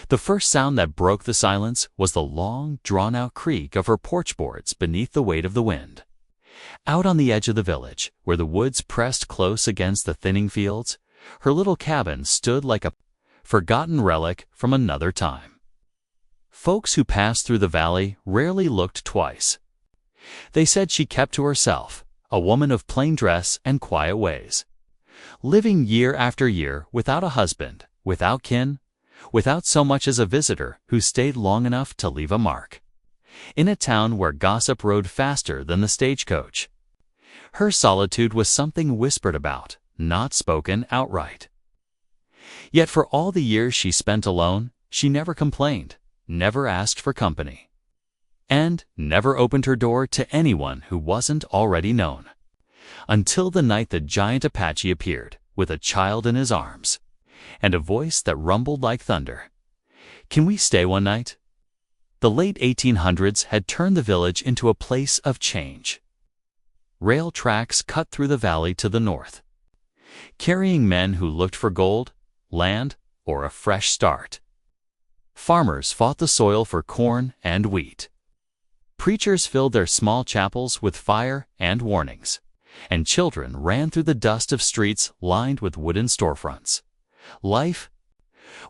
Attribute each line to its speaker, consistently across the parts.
Speaker 1: The first sound that broke the silence was the long, drawn-out creak of her porch boards beneath the weight of the wind. Out on the edge of the village, where the woods pressed close against the thinning fields, her little cabin stood like a forgotten relic from another time. Folks who passed through the valley rarely looked twice. They said she kept to herself, a woman of plain dress and quiet ways, living year after year without a husband, without kin, without so much as a visitor who stayed long enough to leave a mark, in a town where gossip rode faster than the stagecoach. Her solitude was something whispered about, not spoken outright. Yet for all the years she spent alone, she never complained, never asked for company, and never opened her door to anyone who wasn't already known, until the night the giant Apache appeared, with a child in his arms, and a voice that rumbled like thunder. "Can we stay one night?" The late 1800s had turned the village into a place of change. Rail tracks cut through the valley to the north, carrying men who looked for gold, land, or a fresh start. Farmers fought the soil for corn and wheat. Preachers filled their small chapels with fire and warnings, and children ran through the dust of streets lined with wooden storefronts. Life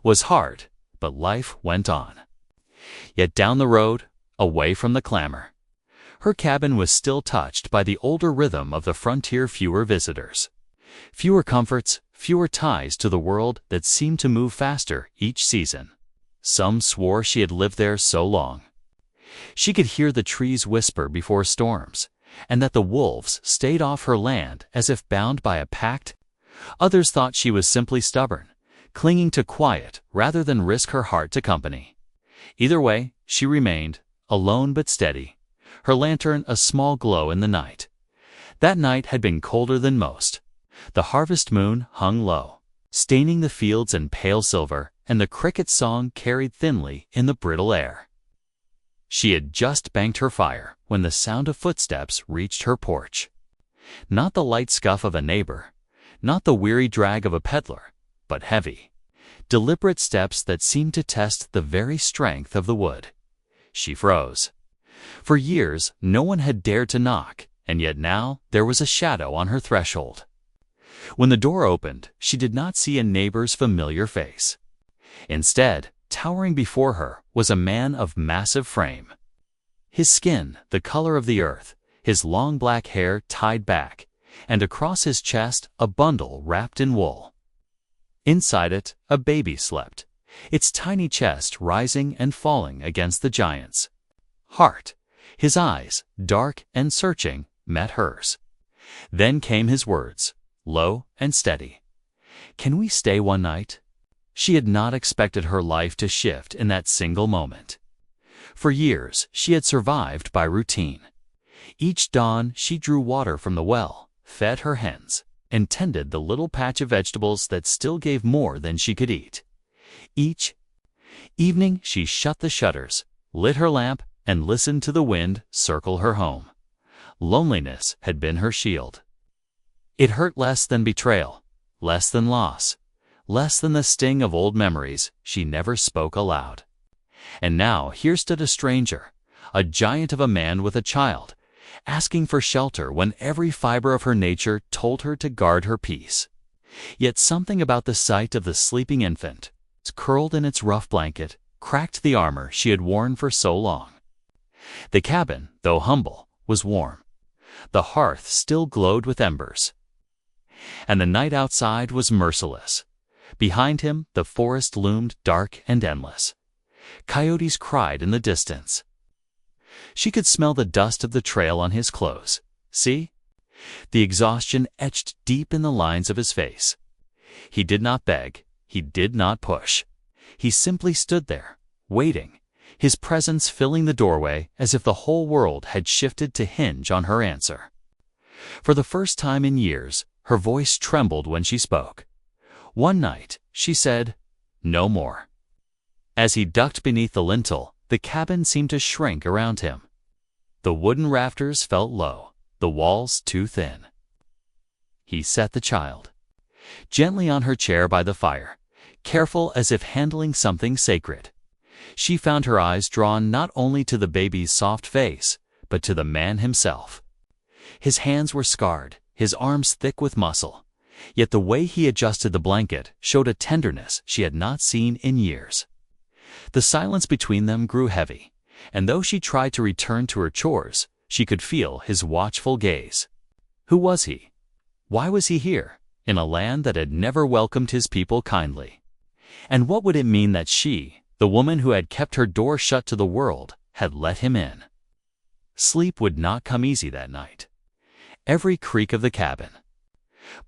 Speaker 1: was hard, but life went on. Yet down the road, away from the clamor, her cabin was still touched by the older rhythm of the frontier. Fewer visitors, fewer comforts, fewer ties to the world that seemed to move faster each season. Some swore she had lived there so long she could hear the trees whisper before storms, and that the wolves stayed off her land as if bound by a pact. Others thought she was simply stubborn, clinging to quiet rather than risk her heart to company. Either way, she remained, alone but steady, her lantern a small glow in the night. That night had been colder than most. The harvest moon hung low, staining the fields in pale silver, and the cricket's song carried thinly in the brittle air. She had just banked her fire when the sound of footsteps reached her porch. Not the light scuff of a neighbor, not the weary drag of a peddler, but heavy, deliberate steps that seemed to test the very strength of the wood. She froze. For years, no one had dared to knock, and yet now there was a shadow on her threshold. When the door opened, she did not see a neighbor's familiar face. Instead, towering before her was a man of massive frame. His skin the color of the earth, his long black hair tied back, and across his chest a bundle wrapped in wool. Inside it, a baby slept, its tiny chest rising and falling against the giant's heart. His eyes, dark and searching, met hers. Then came his words, low and steady. "Can we stay one night?" She had not expected her life to shift in that single moment. For years, she had survived by routine. Each dawn, she drew water from the well, fed her hens, and tended the little patch of vegetables that still gave more than she could eat. Each evening, she shut the shutters, lit her lamp, and listened to the wind circle her home. Loneliness had been her shield. It hurt less than betrayal, less than loss, less than the sting of old memories she never spoke aloud. And now here stood a stranger, a giant of a man with a child, asking for shelter when every fiber of her nature told her to guard her peace. Yet something about the sight of the sleeping infant, curled in its rough blanket, cracked the armor she had worn for so long. The cabin, though humble, was warm. The hearth still glowed with embers. And the night outside was merciless. Behind him, the forest loomed dark and endless. Coyotes cried in the distance. She could smell the dust of the trail on his clothes. See? The exhaustion etched deep in the lines of his face. He did not beg. He did not push. He simply stood there, waiting, his presence filling the doorway as if the whole world had shifted to hinge on her answer. For the first time in years, her voice trembled when she spoke. One night, she said, "No more." As he ducked beneath the lintel, the cabin seemed to shrink around him. The wooden rafters felt low, the walls too thin. He set the child gently on her chair by the fire, careful as if handling something sacred. She found her eyes drawn not only to the baby's soft face, but to the man himself. His hands were scarred, his arms thick with muscle, yet the way he adjusted the blanket showed a tenderness she had not seen in years. The silence between them grew heavy, and though she tried to return to her chores, she could feel his watchful gaze. Who was he? Why was he here, in a land that had never welcomed his people kindly? And what would it mean that she, the woman who had kept her door shut to the world, had let him in? Sleep would not come easy that night. Every creak of the cabin.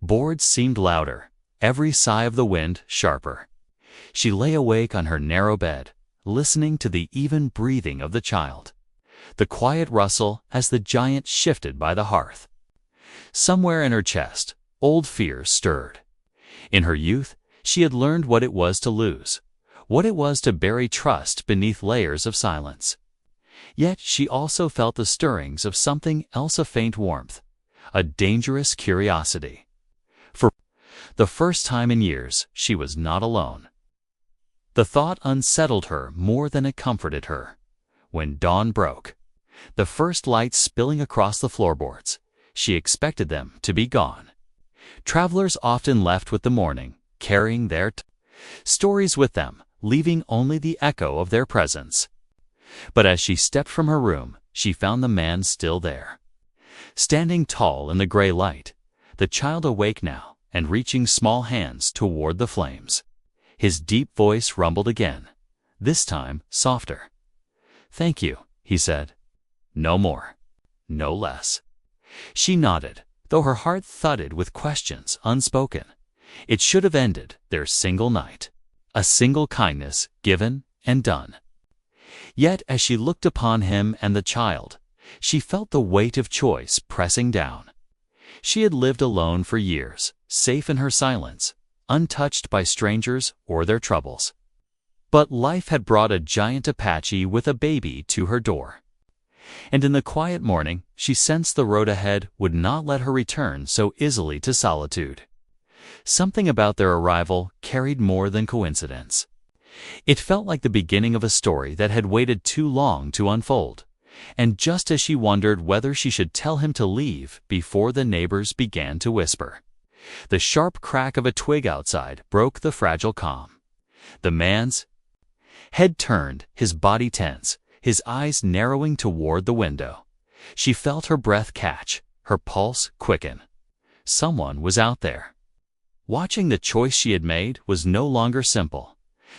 Speaker 1: Boards seemed louder, every sigh of the wind sharper. She lay awake on her narrow bed, listening to the even breathing of the child, the quiet rustle as the giant shifted by the hearth. Somewhere in her chest, old fears stirred. In her youth, she had learned what it was to lose, what it was to bury trust beneath layers of silence. Yet she also felt the stirrings of something else, a faint warmth, a dangerous curiosity. For the first time in years, she was not alone. The thought unsettled her more than it comforted her. When dawn broke, the first light spilling across the floorboards, she expected them to be gone. Travelers often left with the morning, carrying their stories with them, leaving only the echo of their presence. But as she stepped from her room, she found the man still there. Standing tall in the gray light, the child awake now and reaching small hands toward the flames. His deep voice rumbled again, this time softer. "Thank you," he said. "No more, no less." She nodded, though her heart thudded with questions unspoken. It should have ended their single night, a single kindness given and done. Yet as she looked upon him and the child, she felt the weight of choice pressing down. She had lived alone for years, safe in her silence, untouched by strangers or their troubles. But life had brought a giant Apache with a baby to her door. And in the quiet morning, she sensed the road ahead would not let her return so easily to solitude. Something about their arrival carried more than coincidence. It felt like the beginning of a story that had waited too long to unfold. And just as she wondered whether she should tell him to leave before the neighbors began to whisper, the sharp crack of a twig outside broke the fragile calm. The man's head turned, his body tense, his eyes narrowing toward the window. She felt her breath catch, her pulse quicken. Someone was out there. Watching the choice she had made was no longer simple.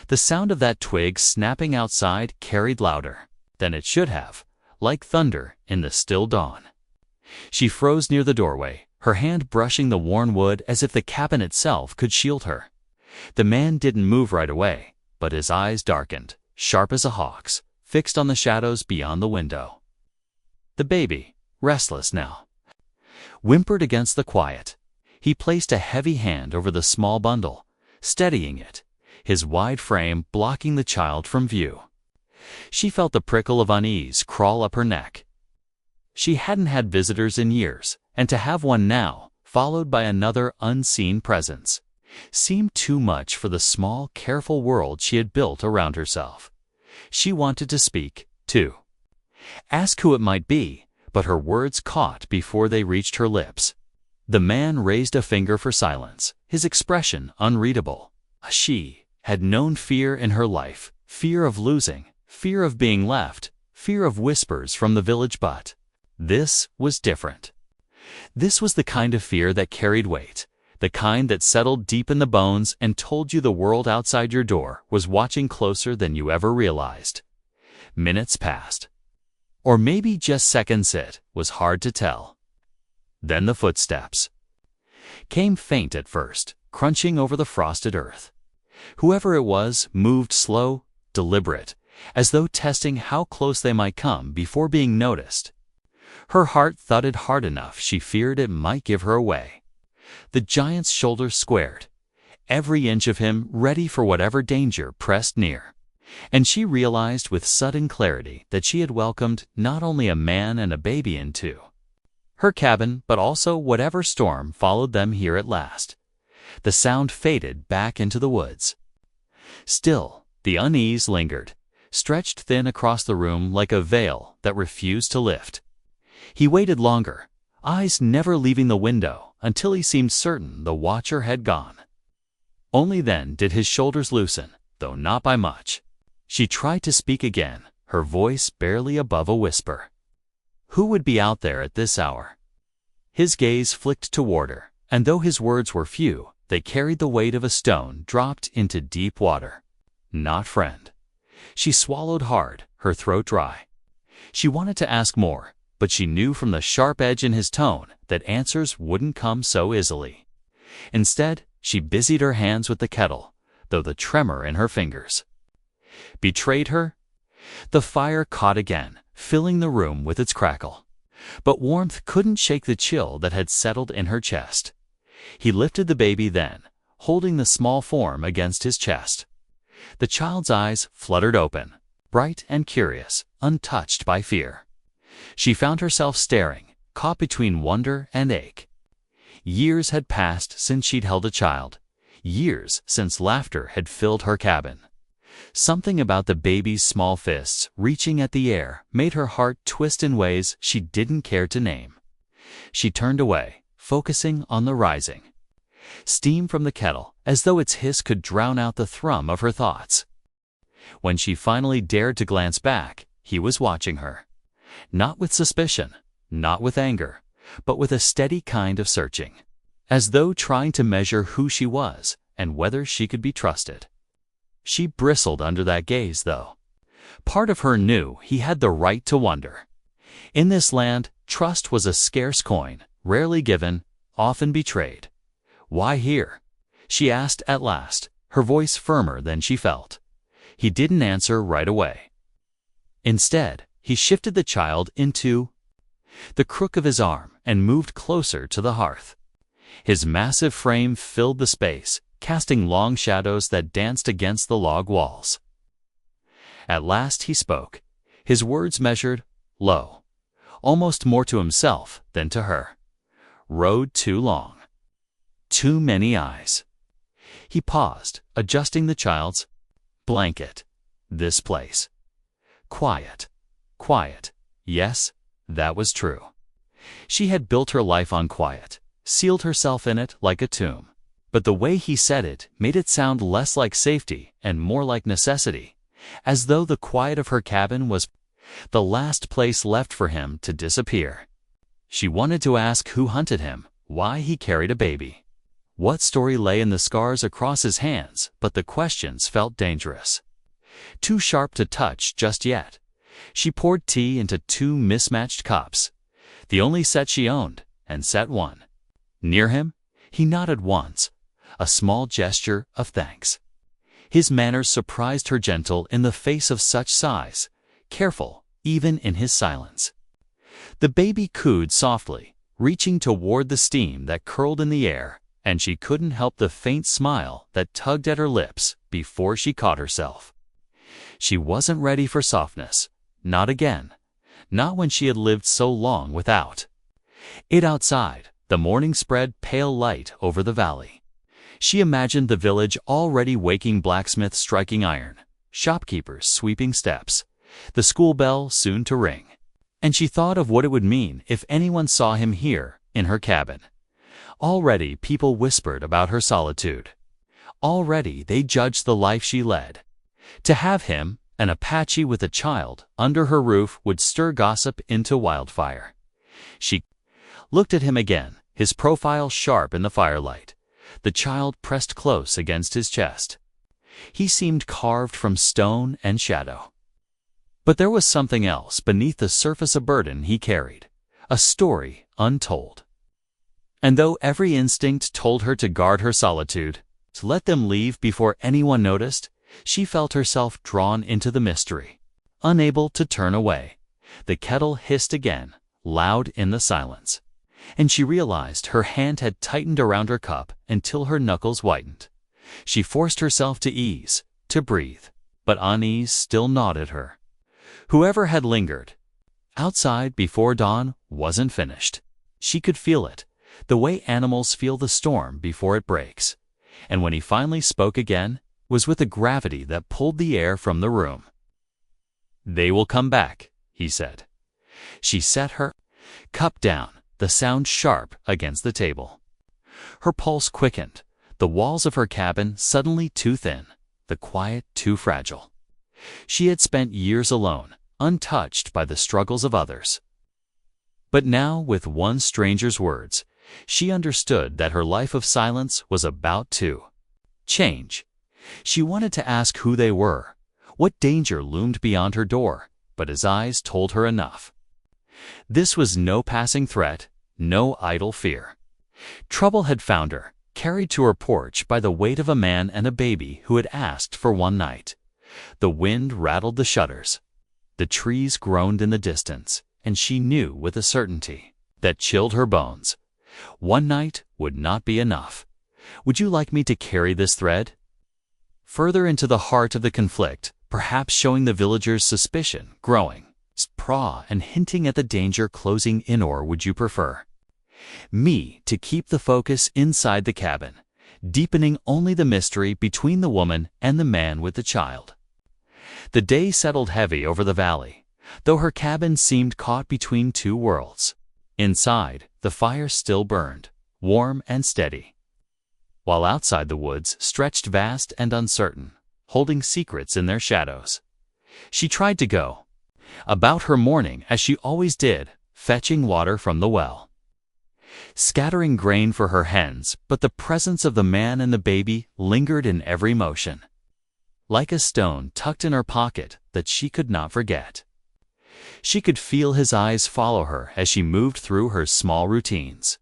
Speaker 1: The sound of that twig snapping outside carried louder than it should have, like thunder in the still dawn. She froze near the doorway, her hand brushing the worn wood as if the cabin itself could shield her. The man didn't move right away, but his eyes darkened, sharp as a hawk's, fixed on the shadows beyond the window. The baby, restless now, whimpered against the quiet. He placed a heavy hand over the small bundle, steadying it, his wide frame blocking the child from view. She felt the prickle of unease crawl up her neck. She hadn't had visitors in years, and to have one now, followed by another unseen presence, seemed too much for the small, careful world she had built around herself. She wanted to speak, too. Ask who it might be, but her words caught before they reached her lips. The man raised a finger for silence, his expression unreadable. She had known fear in her life, fear of losing, fear of being left, fear of whispers from the village, but this was different. This was the kind of fear that carried weight, the kind that settled deep in the bones and told you the world outside your door was watching closer than you ever realized. Minutes passed. Or maybe just seconds, it was hard to tell. Then the footsteps came, faint at first, crunching over the frosted earth. Whoever it was moved slow, deliberate, as though testing how close they might come before being noticed. Her heart thudded hard enough she feared it might give her away. The giant's shoulders squared, every inch of him ready for whatever danger pressed near. And she realized with sudden clarity that she had welcomed not only a man and a baby into her cabin, but also whatever storm followed them here at last. The sound faded back into the woods. Still, the unease lingered, stretched thin across the room like a veil that refused to lift. He waited longer, eyes never leaving the window until he seemed certain the watcher had gone. Only then did his shoulders loosen, though not by much. She tried to speak again, her voice barely above a whisper. Who would be out there at this hour? His gaze flicked toward her, and though his words were few, they carried the weight of a stone dropped into deep water. Not friend. She swallowed hard, her throat dry. She wanted to ask more, but she knew from the sharp edge in his tone that answers wouldn't come so easily. Instead, she busied her hands with the kettle, though the tremor in her fingers. Betrayed her? The fire caught again, filling the room with its crackle. But warmth couldn't shake the chill that had settled in her chest. He lifted the baby then, holding the small form against his chest. The child's eyes fluttered open, bright and curious, untouched by fear. She found herself staring, caught between wonder and ache. Years had passed since she'd held a child, years since laughter had filled her cabin. Something about the baby's small fists reaching at the air made her heart twist in ways she didn't care to name. She turned away, focusing on the rising steam from the kettle, as though its hiss could drown out the thrum of her thoughts. When she finally dared to glance back, he was watching her. Not with suspicion, not with anger, but with a steady kind of searching, as though trying to measure who she was and whether she could be trusted. She bristled under that gaze, though. Part of her knew he had the right to wonder. In this land, trust was a scarce coin, rarely given, often betrayed. Why here? She asked at last, her voice firmer than she felt. He didn't answer right away. Instead, he shifted the child into the crook of his arm and moved closer to the hearth. His massive frame filled the space, casting long shadows that danced against the log walls. At last he spoke, his words measured, low, almost more to himself than to her. Road too long. Too many eyes. He paused, adjusting the child's blanket. This place. Quiet. Quiet. Yes, that was true. She had built her life on quiet, sealed herself in it like a tomb. But the way he said it made it sound less like safety and more like necessity, as though the quiet of her cabin was the last place left for him to disappear. She wanted to ask who hunted him, why he carried a baby, what story lay in the scars across his hands, but the questions felt dangerous. Too sharp to touch just yet. She poured tea into 2 mismatched cups, the only set she owned, and set one. Near him, he nodded once, a small gesture of thanks. His manners surprised her, gentle in the face of such size, careful even in his silence. The baby cooed softly, reaching toward the steam that curled in the air, and she couldn't help the faint smile that tugged at her lips before she caught herself. She wasn't ready for softness, not again, not when she had lived so long without it. Outside, the morning spread pale light over the valley. She imagined the village already waking, blacksmith striking iron, shopkeepers sweeping steps, the school bell soon to ring. And she thought of what it would mean if anyone saw him here, in her cabin. Already people whispered about her solitude. Already they judged the life she led. To have him, an Apache with a child, under her roof would stir gossip into wildfire. She looked at him again, his profile sharp in the firelight, the child pressed close against his chest. He seemed carved from stone and shadow. But there was something else beneath the surface, a burden he carried, a story untold. And though every instinct told her to guard her solitude, to let them leave before anyone noticed, she felt herself drawn into the mystery, unable to turn away. The kettle hissed again, loud in the silence, and she realized her hand had tightened around her cup until her knuckles whitened. She forced herself to ease, to breathe, but unease still gnawed at her. Whoever had lingered outside before dawn wasn't finished. She could feel it, the way animals feel the storm before it breaks. And when he finally spoke again, was with a gravity that pulled the air from the room. "They will come back," he said. She set her cup down, the sound sharp against the table. Her pulse quickened, the walls of her cabin suddenly too thin, the quiet too fragile. She had spent years alone, untouched by the struggles of others. But now, with one stranger's words, she understood that her life of silence was about to change. She wanted to ask who they were, what danger loomed beyond her door, but his eyes told her enough. This was no passing threat, no idle fear. Trouble had found her, carried to her porch by the weight of a man and a baby who had asked for one night. The wind rattled the shutters. The trees groaned in the distance, and she knew with a certainty that chilled her bones. One night would not be enough. "Would you like me to carry this thread further into the heart of the conflict, perhaps showing the villagers' suspicion growing, and hinting at the danger closing in, or would you prefer me to keep the focus inside the cabin, deepening only the mystery between the woman and the man with the child?" The day settled heavy over the valley, though her cabin seemed caught between two worlds. Inside, the fire still burned, warm and steady, while outside the woods stretched vast and uncertain, holding secrets in their shadows. She tried to go about her morning as she always did, fetching water from the well, scattering grain for her hens, but the presence of the man and the baby lingered in every motion, like a stone tucked in her pocket that she could not forget. She could feel his eyes follow her as she moved through her small routines,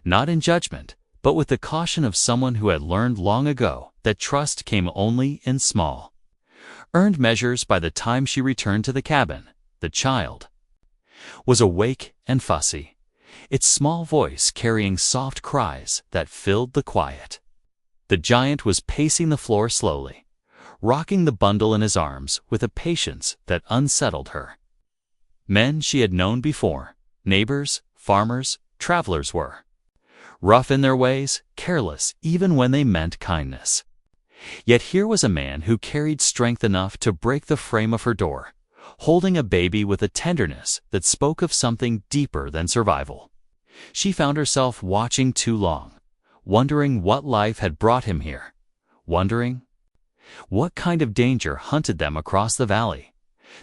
Speaker 1: not in judgment, but with the caution of someone who had learned long ago that trust came only in small, earned measures. By the time she returned to the cabin, the child was awake and fussy, its small voice carrying soft cries that filled the quiet. The giant was pacing the floor slowly, rocking the bundle in his arms with a patience that unsettled her. Men she had known before, neighbors, farmers, travelers, were rough in their ways, careless even when they meant kindness. Yet here was a man who carried strength enough to break the frame of her door, holding a baby with a tenderness that spoke of something deeper than survival. She found herself watching too long, wondering what life had brought him here, wondering what kind of danger hunted them across the valley.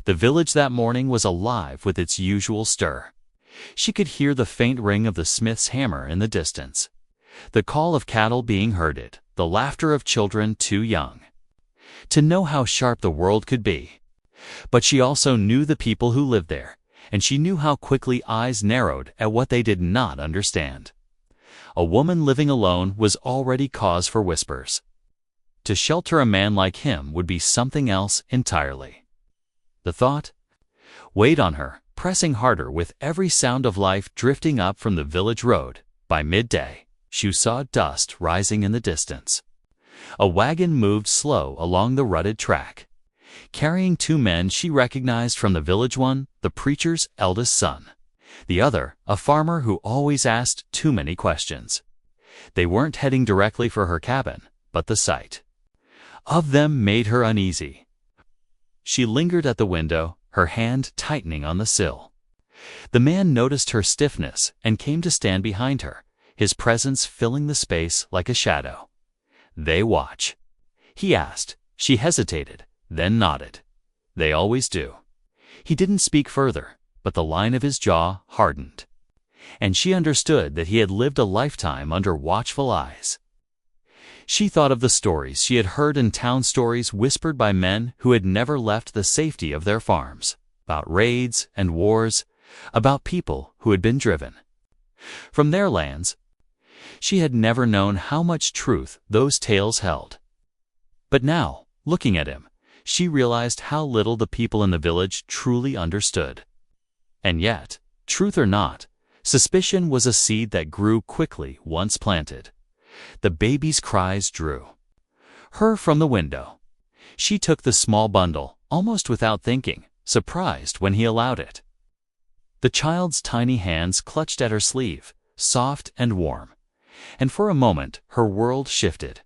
Speaker 1: The village that morning was alive with its usual stir. She could hear the faint ring of the smith's hammer in the distance, the call of cattle being herded, the laughter of children too young to know how sharp the world could be. But she also knew the people who lived there, and she knew how quickly eyes narrowed at what they did not understand. A woman living alone was already cause for whispers. To shelter a man like him would be something else entirely. The thought weighed on her, pressing harder with every sound of life drifting up from the village road. By midday, she saw dust rising in the distance. A wagon moved slow along the rutted track, carrying two men she recognized from the village, one, the preacher's eldest son, the other, a farmer who always asked too many questions. They weren't heading directly for her cabin, but the sight of them made her uneasy. She lingered at the window, her hand tightening on the sill. The man noticed her stiffness and came to stand behind her, his presence filling the space like a shadow. "They watch?" he asked. She hesitated, then nodded. "They always do." He didn't speak further, but the line of his jaw hardened, and she understood that he had lived a lifetime under watchful eyes. She thought of the stories she had heard in town, stories whispered by men who had never left the safety of their farms, about raids and wars, about people who had been driven from their lands. She had never known how much truth those tales held. But now, looking at him, she realized how little the people in the village truly understood. And yet, truth or not, suspicion was a seed that grew quickly once planted. The baby's cries drew her from the window. She took the small bundle, almost without thinking, surprised when he allowed it. The child's tiny hands clutched at her sleeve, soft and warm, and for a moment her world shifted.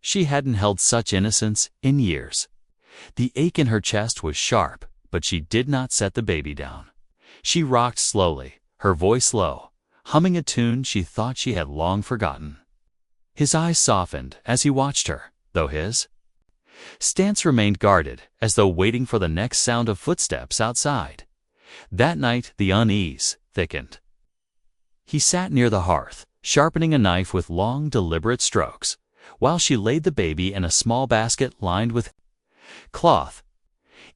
Speaker 1: She hadn't held such innocence in years. The ache in her chest was sharp, but she did not set the baby down. She rocked slowly, her voice low, humming a tune she thought she had long forgotten. His eyes softened as he watched her, though his stance remained guarded, as though waiting for the next sound of footsteps outside. That night the unease thickened. He sat near the hearth, sharpening a knife with long, deliberate strokes, while she laid the baby in a small basket lined with cloth.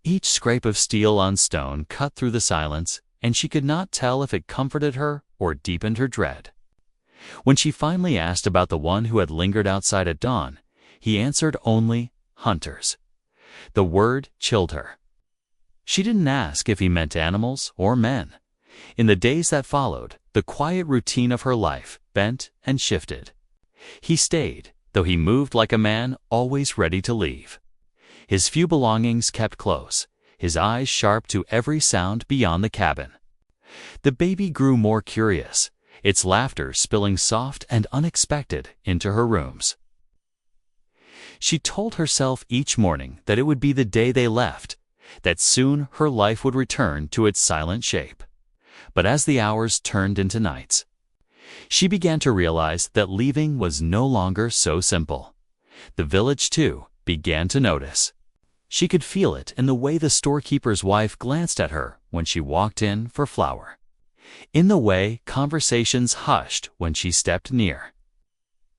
Speaker 1: Each scrape of steel on stone cut through the silence, and she could not tell if it comforted her or deepened her dread. When she finally asked about the one who had lingered outside at dawn, he answered only, "Hunters." The word chilled her. She didn't ask if he meant animals or men. In the days that followed, the quiet routine of her life bent and shifted. He stayed, though he moved like a man always ready to leave. His few belongings kept close, his eyes sharp to every sound beyond the cabin. The baby grew more curious, its laughter spilling soft and unexpected into her rooms. She told herself each morning that it would be the day they left, that soon her life would return to its silent shape. But as the hours turned into nights, she began to realize that leaving was no longer so simple. The village, too, began to notice. She could feel it in the way the storekeeper's wife glanced at her when she walked in for flour, in the way conversations hushed when she stepped near.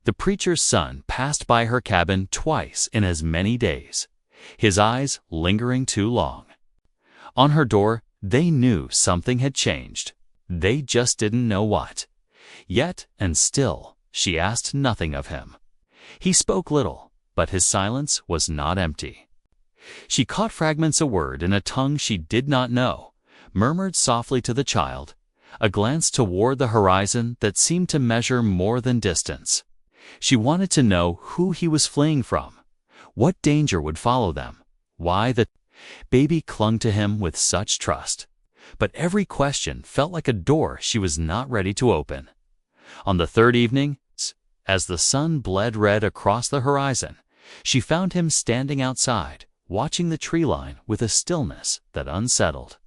Speaker 1: The preacher's son passed by her cabin twice in as many days, his eyes lingering too long. On her door, they knew something had changed. They just didn't know what. Yet and still, she asked nothing of him. He spoke little, but his silence was not empty. She caught fragments of word in a tongue she did not know, murmured softly to the child, a glance toward the horizon that seemed to measure more than distance. She wanted to know who he was fleeing from, what danger would follow them, why the baby clung to him with such trust. But every question felt like a door she was not ready to open. On the third evening, as the sun bled red across the horizon, she found him standing outside, watching the tree line with a stillness that unsettled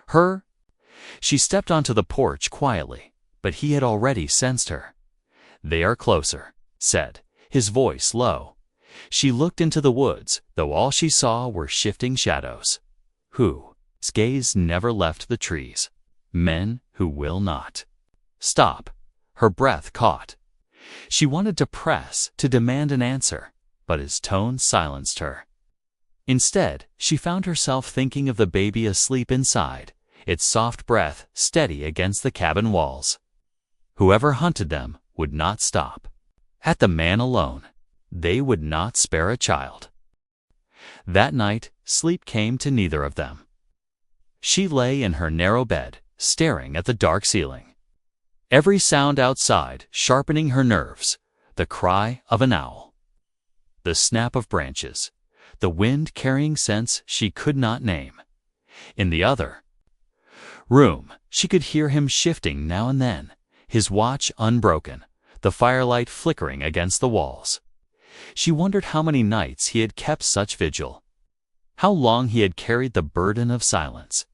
Speaker 1: her. She stepped onto the porch quietly, but he had already sensed her. "They are closer," said, his voice low. She looked into the woods, though all she saw were shifting shadows. Whose gaze never left the trees. Men who will not stop. Her breath caught. She wanted to press, to demand an answer, but his tone silenced her. Instead, she found herself thinking of the baby asleep inside, its soft breath steady against the cabin walls. Whoever hunted them would not stop. At the man alone, they would not spare a child. That night, sleep came to neither of them. She lay in her narrow bed, staring at the dark ceiling. Every sound outside sharpening her nerves, the cry of an owl, the snap of branches, the wind carrying scents she could not name. In the other room, she could hear him shifting now and then, his watch unbroken, the firelight flickering against the walls. She wondered how many nights he had kept such vigil, how long he had carried the burden of silence.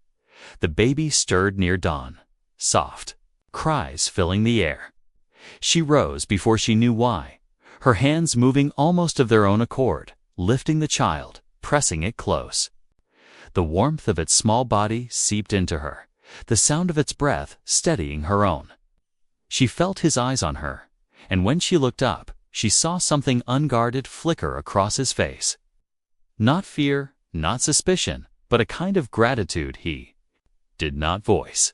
Speaker 1: The baby stirred near dawn, soft cries filling the air. She rose before she knew why, her hands moving almost of their own accord, lifting the child, pressing it close. The warmth of its small body seeped into her, the sound of its breath steadying her own. She felt his eyes on her, and when she looked up, she saw something unguarded flicker across his face. Not fear, not suspicion, but a kind of gratitude he did not voice.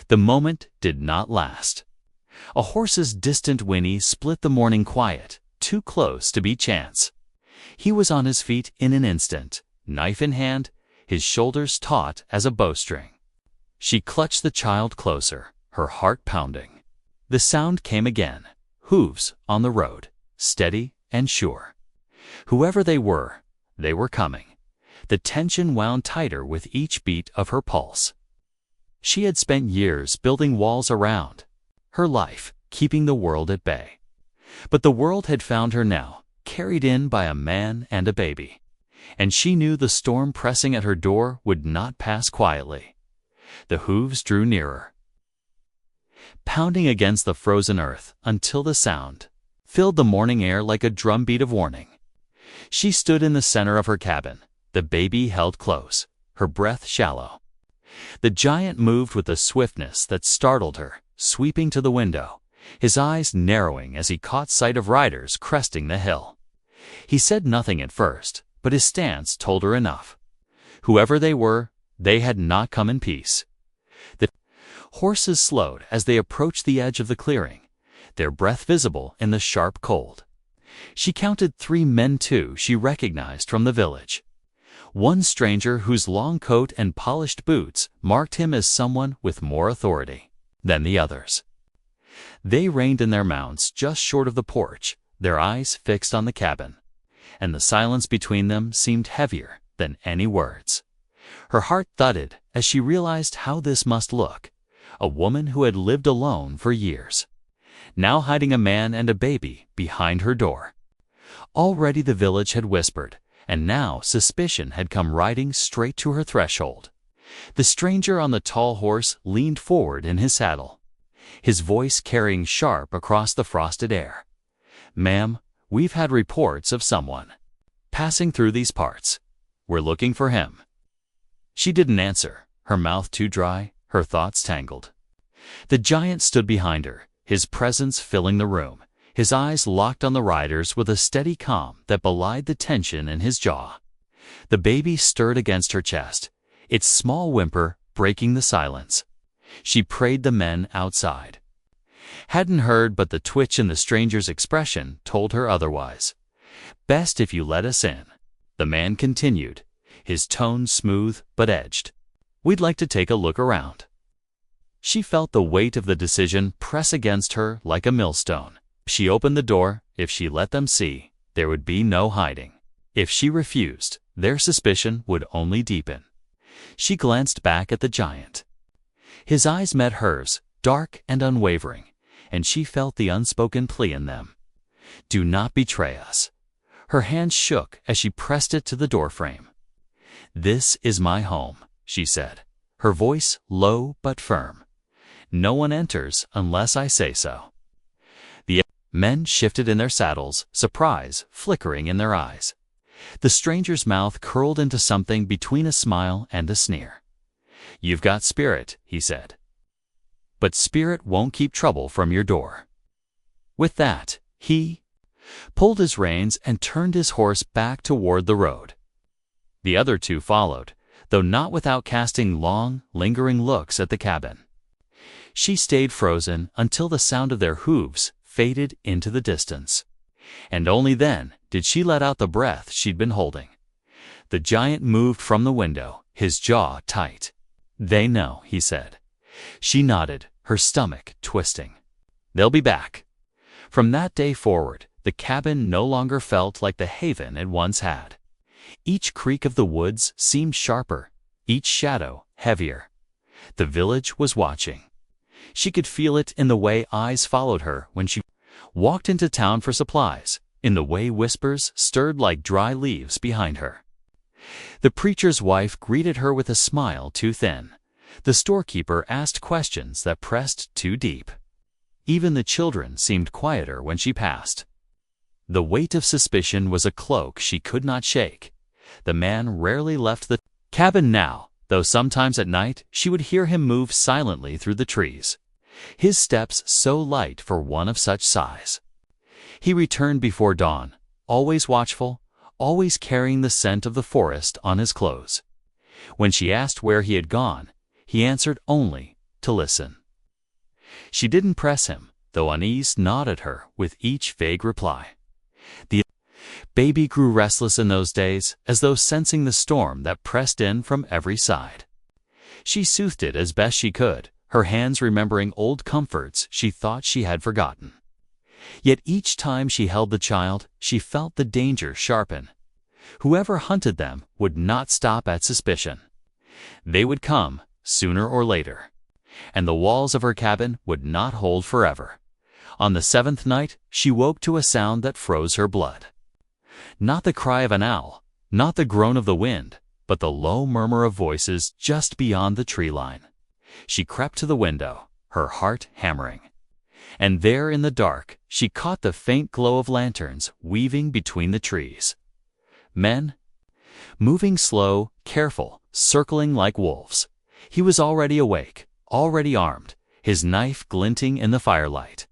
Speaker 1: The moment did not last. A horse's distant whinny split the morning quiet, too close to be chance. He was on his feet in an instant, knife in hand, his shoulders taut as a bowstring. She clutched the child closer, her heart pounding. The sound came again, hooves on the road, steady and sure. Whoever they were coming. The tension wound tighter with each beat of her pulse. She had spent years building walls around her life, keeping the world at bay. But the world had found her now, carried in by a man and a baby. And she knew the storm pressing at her door would not pass quietly. The hooves drew nearer, pounding against the frozen earth until the sound filled the morning air like a drumbeat of warning. She stood in the center of her cabin, the baby held close, her breath shallow. The giant moved with a swiftness that startled her, sweeping to the window, his eyes narrowing as he caught sight of riders cresting the hill. He said nothing at first, but his stance told her enough. Whoever they were, they had not come in peace. The horses slowed as they approached the edge of the clearing, their breath visible in the sharp cold. She counted 3 men too she recognized from the village. One stranger whose long coat and polished boots marked him as someone with more authority than the others. They reined in their mounts just short of the porch, their eyes fixed on the cabin, and the silence between them seemed heavier than any words. Her heart thudded as she realized how this must look, a woman who had lived alone for years, now hiding a man and a baby behind her door. Already the village had whispered, and now suspicion had come riding straight to her threshold. The stranger on the tall horse leaned forward in his saddle, his voice carrying sharp across the frosted air. "Ma'am, we've had reports of someone passing through these parts. We're looking for him." She didn't answer, her mouth too dry, her thoughts tangled. The giant stood behind her, his presence filling the room, his eyes locked on the riders with a steady calm that belied the tension in his jaw. The baby stirred against her chest, its small whimper breaking the silence. She prayed the men outside hadn't heard, but the twitch in the stranger's expression told her otherwise. "Best if you let us in," the man continued, his tone smooth but edged. "We'd like to take a look around." She felt the weight of the decision press against her like a millstone. She opened the door. If she let them see, there would be no hiding. If she refused, their suspicion would only deepen. She glanced back at the giant. His eyes met hers, dark and unwavering, and she felt the unspoken plea in them. "Do not betray us." Her hand shook as she pressed it to the doorframe. "This is my home," she said, her voice low but firm. "No one enters unless I say so." The men shifted in their saddles, surprise flickering in their eyes. The stranger's mouth curled into something between a smile and a sneer. "You've got spirit," he said, "but spirit won't keep trouble from your door." With that, he pulled his reins and turned his horse back toward the road. The other 2 followed, though not without casting long, lingering looks at the cabin. She stayed frozen until the sound of their hooves faded into the distance, and only then did she let out the breath she'd been holding. The giant moved from the window, his jaw tight. "They know," he said. She nodded, her stomach twisting. "They'll be back." From that day forward, the cabin no longer felt like the haven it once had. Each creak of the woods seemed sharper, each shadow heavier. The village was watching. She could feel it in the way eyes followed her when she walked into town for supplies, in the way whispers stirred like dry leaves behind her. The preacher's wife greeted her with a smile too thin. The storekeeper asked questions that pressed too deep. Even the children seemed quieter when she passed. The weight of suspicion was a cloak she could not shake. The man rarely left the cabin now, though sometimes at night she would hear him move silently through the trees, his steps so light for one of such size. He returned before dawn, always watchful, always carrying the scent of the forest on his clothes. When she asked where he had gone, he answered only to listen. She didn't press him, though unease gnawed at her with each vague reply. The baby grew restless in those days, as though sensing the storm that pressed in from every side. She soothed it as best she could, her hands remembering old comforts she thought she had forgotten. Yet each time she held the child, she felt the danger sharpen. Whoever hunted them would not stop at suspicion. They would come, sooner or later, and the walls of her cabin would not hold forever. On the 7th night, she woke to a sound that froze her blood. Not the cry of an owl, not the groan of the wind, but the low murmur of voices just beyond the tree line. She crept to the window, her heart hammering. And there in the dark, she caught the faint glow of lanterns weaving between the trees. Men, moving slow, careful, circling like wolves. He was already awake, already armed, his knife glinting in the firelight.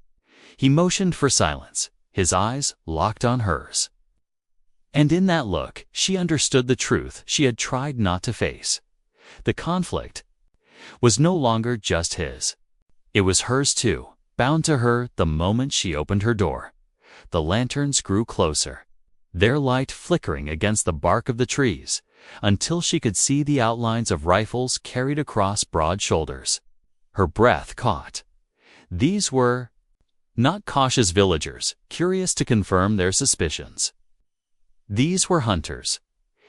Speaker 1: He motioned for silence, his eyes locked on hers. And in that look, she understood the truth she had tried not to face. The conflict was no longer just his. It was hers too, bound to her the moment she opened her door. The lanterns grew closer, their light flickering against the bark of the trees, until she could see the outlines of rifles carried across broad shoulders. Her breath caught. These were not cautious villagers, curious to confirm their suspicions. These were hunters.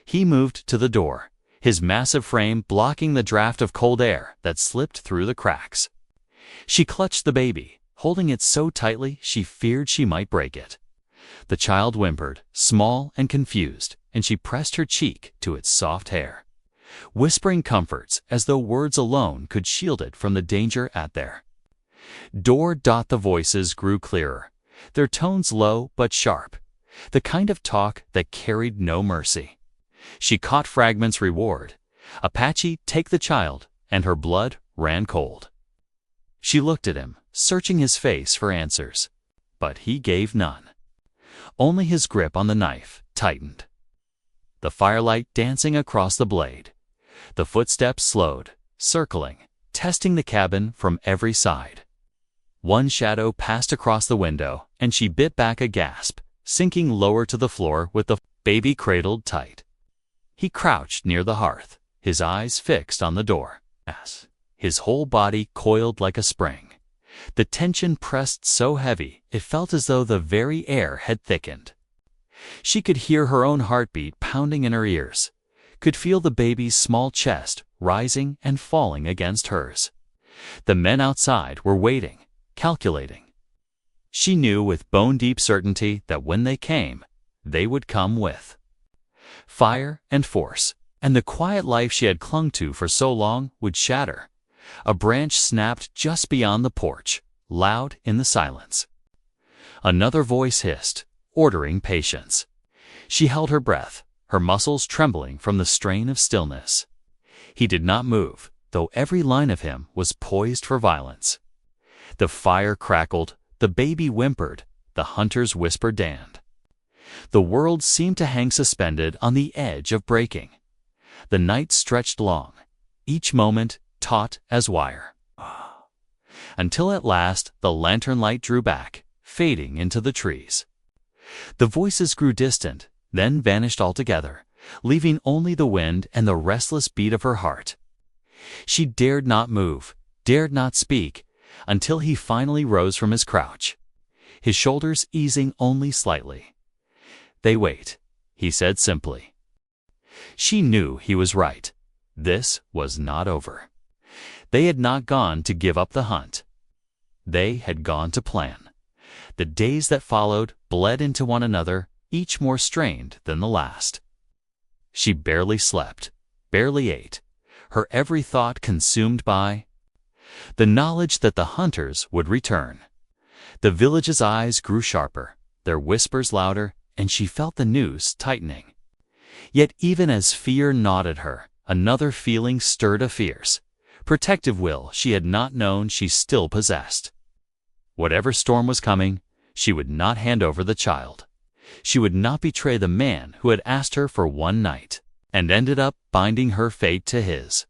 Speaker 1: He moved to the door, his massive frame blocking the draft of cold air that slipped through the cracks. She clutched the baby, holding it so tightly she feared she might break it. The child whimpered, small and confused, and she pressed her cheek to its soft hair, whispering comforts as though words alone could shield it from the danger at there. The voices grew clearer, their tones low but sharp, the kind of talk that carried no mercy. She caught fragments reward. Apache, take the child, and her blood ran cold. She looked at him, searching his face for answers, but he gave none. Only his grip on the knife tightened. The firelight dancing across the blade. The footsteps slowed, circling, testing the cabin from every side. One shadow passed across the window, and she bit back a gasp, sinking lower to the floor with the baby cradled tight. He crouched near the hearth, his eyes fixed on the door. His whole body coiled like a spring. The tension pressed so heavy it felt as though the very air had thickened. She could hear her own heartbeat pounding in her ears, could feel the baby's small chest rising and falling against hers. The men outside were waiting, calculating. She knew with bone-deep certainty that when they came, they would come with fire and force, and the quiet life she had clung to for so long would shatter. A branch snapped just beyond the porch, loud in the silence. Another voice hissed, ordering patience. She held her breath, her muscles trembling from the strain of stillness. He did not move, though every line of him was poised for violence. The fire crackled, the baby whimpered, the hunters whispered damned. The world seemed to hang suspended on the edge of breaking. The night stretched long, each moment taut as wire. Until at last the lantern light drew back, fading into the trees. The voices grew distant, then vanished altogether, leaving only the wind and the restless beat of her heart. She dared not move, dared not speak, until he finally rose from his crouch, his shoulders easing only slightly. "They wait," he said simply. She knew he was right. This was not over. They had not gone to give up the hunt. They had gone to plan. The days that followed bled into one another, each more strained than the last. She barely slept, barely ate, her every thought consumed by the knowledge that the hunters would return. The village's eyes grew sharper, their whispers louder, and she felt the noose tightening. Yet even as fear gnawed at her, another feeling stirred a fierce, protective will she had not known she still possessed. Whatever storm was coming, she would not hand over the child. She would not betray the man who had asked her for one night, and ended up binding her fate to his.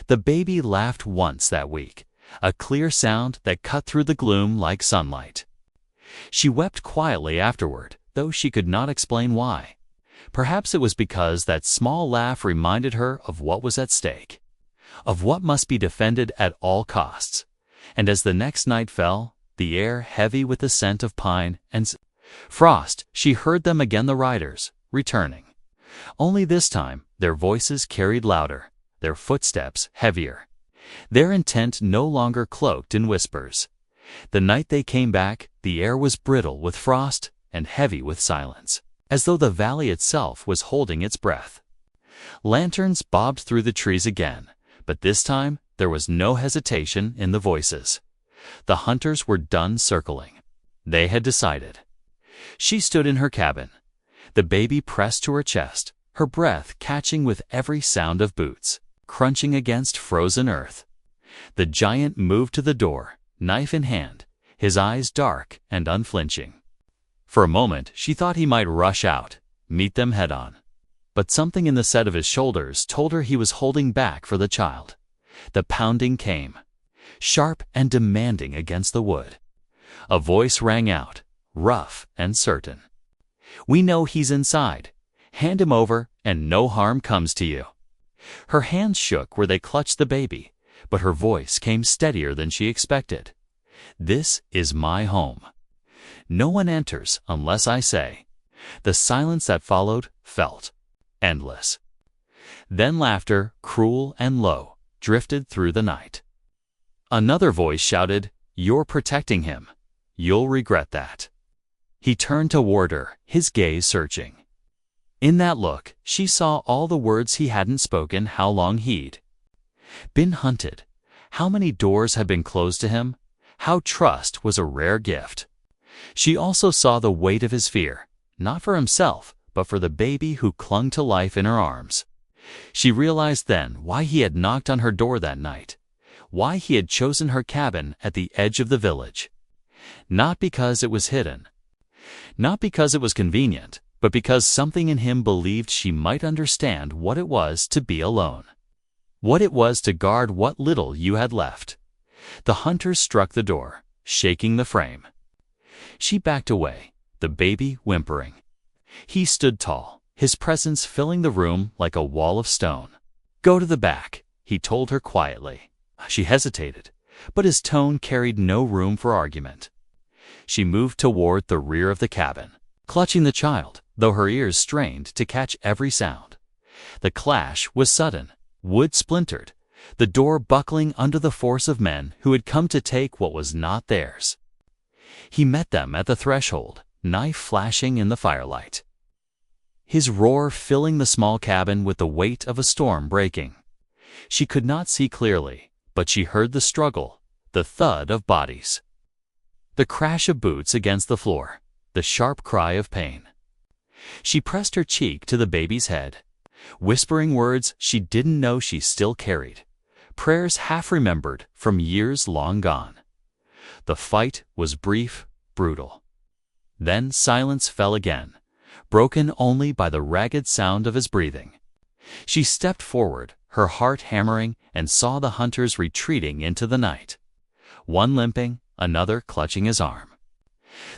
Speaker 1: The baby laughed once that week, a clear sound that cut through the gloom like sunlight. She wept quietly afterward, though she could not explain why. Perhaps it was because that small laugh reminded her of what was at stake, of what must be defended at all costs. And as the next night fell, the air heavy with the scent of pine and frost, she heard them again, the riders, returning. Only this time their voices carried louder, their footsteps heavier, their intent no longer cloaked in whispers. The night they came back, the air was brittle with frost and heavy with silence. as though the valley itself was holding its breath. Lanterns bobbed through the trees again, but this time there was no hesitation in the voices. The hunters were done circling. They had decided. She stood in her cabin, the baby pressed to her chest, her breath catching with every sound of boots, crunching against frozen earth. The giant moved to the door, knife in hand, his eyes dark and unflinching. For a moment she thought he might rush out, meet them head-on. But something in the set of his shoulders told her he was holding back for the child. The pounding came, sharp and demanding against the wood. A voice rang out, rough and certain. "We know he's inside. Hand him over and no harm comes to you." Her hands shook where they clutched the baby, but her voice came steadier than she expected. "This is my home. No one enters unless I say." The silence that followed felt endless. Then laughter, cruel and low, drifted through the night. Another voice shouted, "You're protecting him. You'll regret that." He turned toward her, his gaze searching. In that look, she saw all the words he hadn't spoken how long he'd been hunted, how many doors had been closed to him, how trust was a rare gift. She also saw the weight of his fear, not for himself, but for the baby who clung to life in her arms. She realized then why he had knocked on her door that night, why he had chosen her cabin at the edge of the village. Not because it was hidden, not because it was convenient, but because something in him believed she might understand what it was to be alone, what it was to guard what little you had left. The hunters struck the door, shaking the frame. She backed away, the baby whimpering. He stood tall, his presence filling the room like a wall of stone. "Go to the back," he told her quietly. She hesitated, but his tone carried no room for argument. She moved toward the rear of the cabin, clutching the child, though her ears strained to catch every sound. The clash was sudden, wood splintered, the door buckling under the force of men who had come to take what was not theirs. He met them at the threshold, knife flashing in the firelight, his roar filling the small cabin with the weight of a storm breaking. She could not see clearly, but she heard the struggle, the thud of bodies, the crash of boots against the floor, the sharp cry of pain. She pressed her cheek to the baby's head, whispering words she didn't know she still carried, prayers half remembered from years long gone. The fight was brief, brutal. Then silence fell again, broken only by the ragged sound of his breathing. She stepped forward, her heart hammering, and saw the hunters retreating into the night, one limping, another clutching his arm.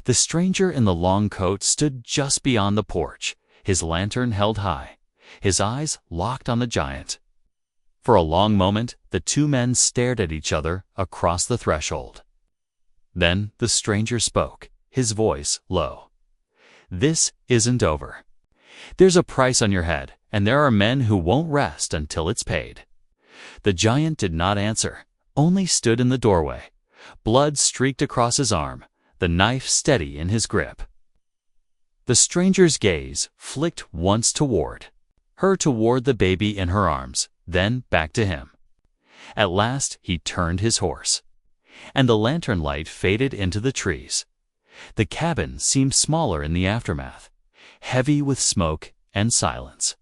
Speaker 1: The stranger in the long coat stood just beyond the porch, his lantern held high, his eyes locked on the giant. For a long moment, the two men stared at each other across the threshold. Then the stranger spoke, his voice low. "This isn't over. There's a price on your head, and there are men who won't rest until it's paid." The giant did not answer, only stood in the doorway. Blood streaked across his arm, the knife steady in his grip. The stranger's gaze flicked once toward her, toward the baby in her arms, then back to him. At last he turned his horse, and the lantern light faded into the trees. The cabin seemed smaller in the aftermath, heavy with smoke and silence.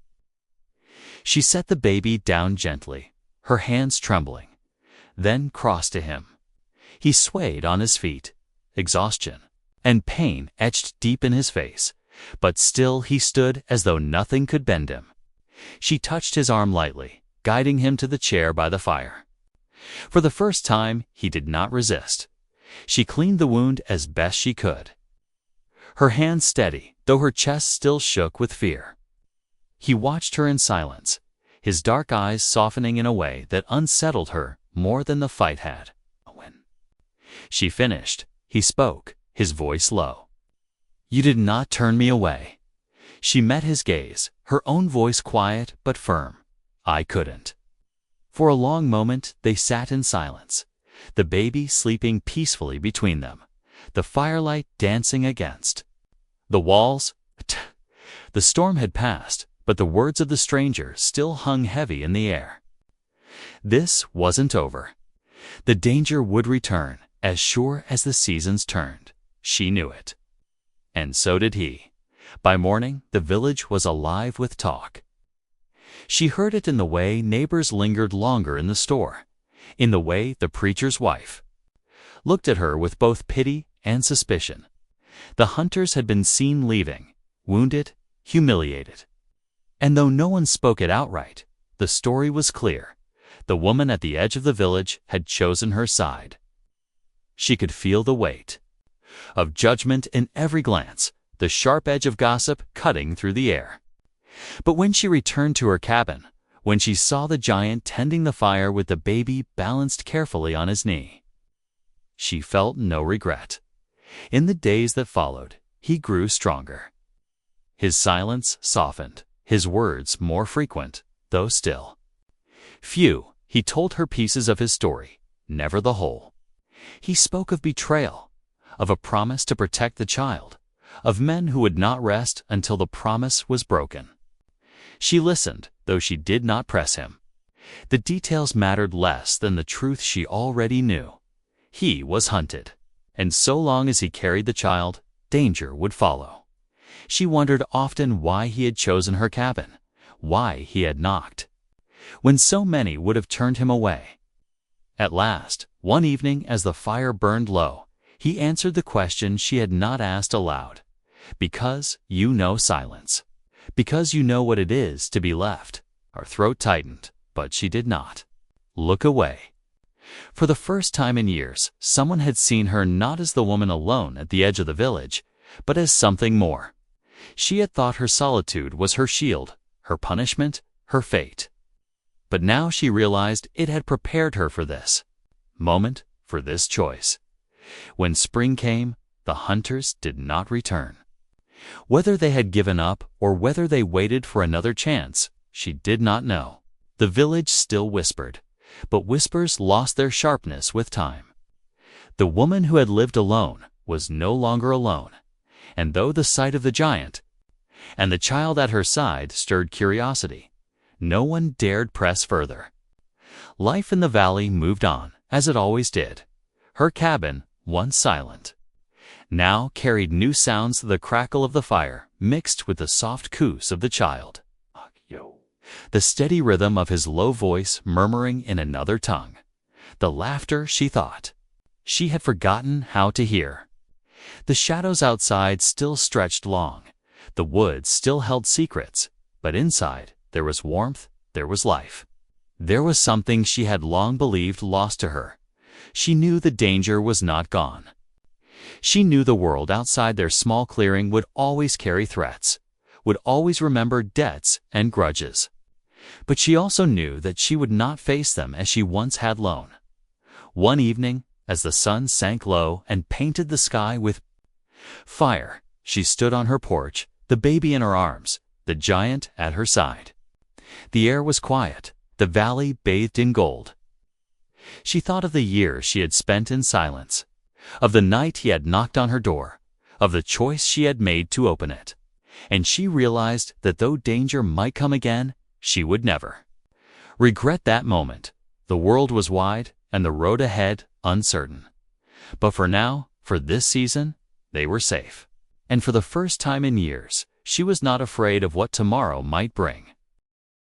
Speaker 1: She set the baby down gently, her hands trembling, then crossed to him. He swayed on his feet, exhaustion and pain etched deep in his face, but still he stood as though nothing could bend him. She touched his arm lightly, guiding him to the chair by the fire. For the first time, he did not resist. She cleaned the wound as best she could, her hands steady, though her chest still shook with fear. He watched her in silence, his dark eyes softening in a way that unsettled her more than the fight had. When she finished, he spoke, his voice low. "You did not turn me away." She met his gaze, her own voice quiet but firm. "I couldn't." For a long moment they sat in silence, the baby sleeping peacefully between them, the firelight dancing against the walls. The storm had passed, but the words of the stranger still hung heavy in the air. This wasn't over. The danger would return, as sure as the seasons turned. She knew it. And so did he. By morning, the village was alive with talk. She heard it in the way neighbors lingered longer in the store, in the way the preacher's wife looked at her with both pity and suspicion. The hunters had been seen leaving, wounded, humiliated. And though no one spoke it outright, the story was clear. The woman at the edge of the village had chosen her side. She could feel the weight of judgment in every glance, the sharp edge of gossip cutting through the air. But when she returned to her cabin, when she saw the giant tending the fire with the baby balanced carefully on his knee, she felt no regret. In the days that followed, he grew stronger. His silence softened, his words more frequent, though still few. He told her pieces of his story, never the whole. He spoke of betrayal, of a promise to protect the child, of men who would not rest until the promise was broken. She listened, though she did not press him. The details mattered less than the truth she already knew. He was hunted, and so long as he carried the child, danger would follow. She wondered often why he had chosen her cabin, why he had knocked, when so many would have turned him away. At last, one evening as the fire burned low, he answered the question she had not asked aloud. Because you know silence. Because you know what it is to be left. Her throat tightened, but she did not look away. For the first time in years, someone had seen her not as the woman alone at the edge of the village, but as something more. She had thought her solitude was her shield, her punishment, her fate. But now she realized it had prepared her for this moment, for this choice. When spring came, the hunters did not return. Whether they had given up or whether they waited for another chance, she did not know. The village still whispered, but whispers lost their sharpness with time. The woman who had lived alone was no longer alone, and though the sight of the giant and the child at her side stirred curiosity, no one dared press further. Life in the valley moved on, as it always did. Her cabin, once silent, now carried new sounds, the crackle of the fire mixed with the soft coos of the child, the steady rhythm of his low voice murmuring in another tongue, the laughter she thought she had forgotten how to hear. The shadows outside still stretched long, the woods still held secrets, but inside there was warmth, there was life. There was something she had long believed lost to her. She knew the danger was not gone. She knew the world outside their small clearing would always carry threats, would always remember debts and grudges. But she also knew that she would not face them as she once had known. One evening, as the sun sank low and painted the sky with fire, she stood on her porch, the baby in her arms, the giant at her side. The air was quiet, the valley bathed in gold. She thought of the years she had spent in silence, of the night he had knocked on her door, of the choice she had made to open it. And she realized that though danger might come again, she would never regret that moment. The world was wide and the road ahead uncertain. But for now, for this season, they were safe. And for the first time in years, she was not afraid of what tomorrow might bring.